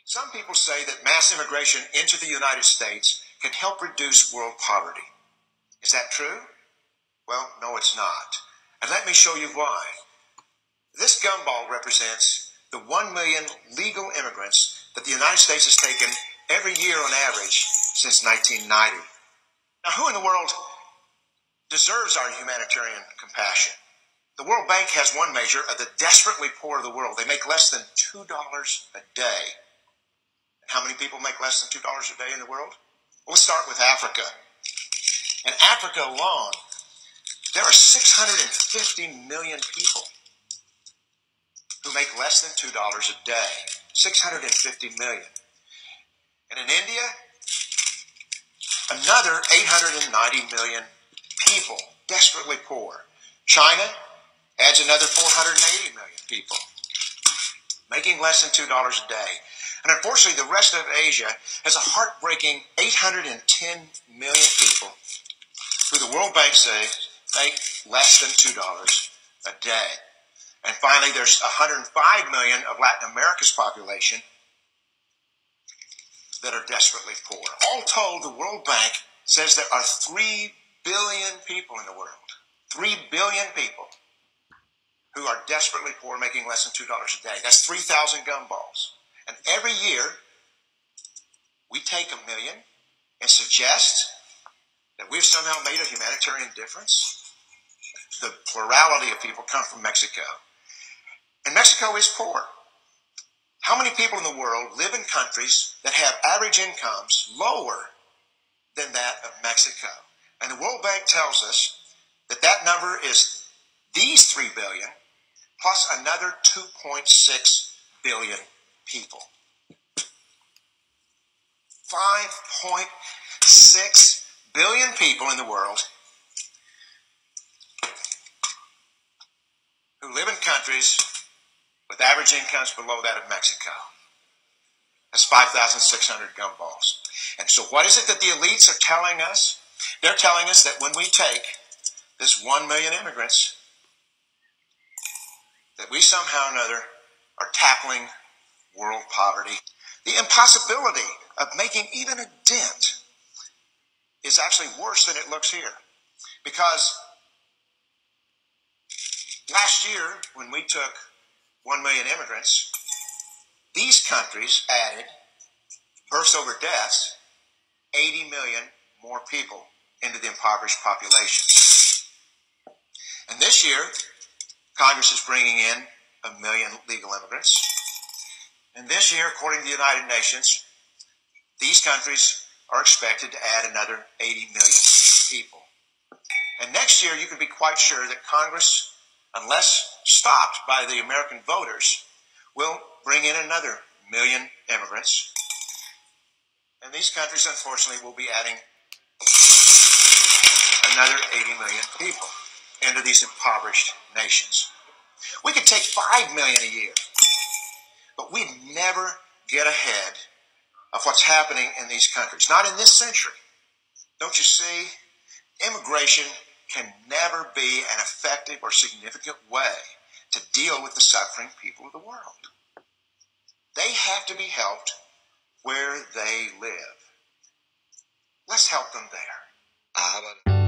Some people say that mass immigration into the United States can help reduce world poverty. Is that true? Well, no, it's not. And let me show you why. This gumball represents the 1 million legal immigrants that the United States has taken every year on average since 1990. Now, who in the world deserves our humanitarian compassion? The World Bank has one measure of the desperately poor of the world. They make less than $2 a day. And how many people make less than $2 a day in the world? Well, let's start with Africa. In Africa alone, there are 650 million people who make less than $2 a day. 650 million. And in India, another 890 million people, desperately poor. China adds another 480 million people, making less than $2 a day. And unfortunately, the rest of Asia has a heartbreaking 810 million people who the World Bank says make less than $2 a day. And finally, there's 105 million of Latin America's population that are desperately poor. All told, the World Bank says there are 3 billion people in the world. 3 billion people who are desperately poor, making less than $2 a day. That's 3,000 gumballs. And every year, we take 1 million and suggest that we've somehow made a humanitarian difference. The plurality of people come from Mexico. And Mexico is poor. How many people in the world live in countries that have average incomes lower than that of Mexico? And the World Bank tells us that that number is these 3 billion plus another 2.6 billion people. 5.6 billion people in the world who live in countries with average incomes below that of Mexico. That's 5,600 gumballs. And so what is it that the elites are telling us? They're telling us that when we take this 1 million immigrants, that we somehow or another are tackling world poverty. The impossibility of making even a dent is actually worse than it looks here. Because last year, when we took 1 million immigrants, these countries added, births over deaths, 80 million more people into the impoverished population. And this year, Congress is bringing in 1 million legal immigrants. And this year, according to the United Nations, these countries are expected to add another 80 million people. And next year, you can be quite sure that Congress, unless stopped by the American voters, will bring in another 1 million immigrants. And these countries, unfortunately, will be adding another 80 million people into these impoverished nations. We could take 5 million a year, but we'd never get ahead of what's happening in these countries. Not in this century. Don't you see? Immigration can never be an effective or significant way to deal with the suffering people of the world. They have to be helped where they live. Let's help them there.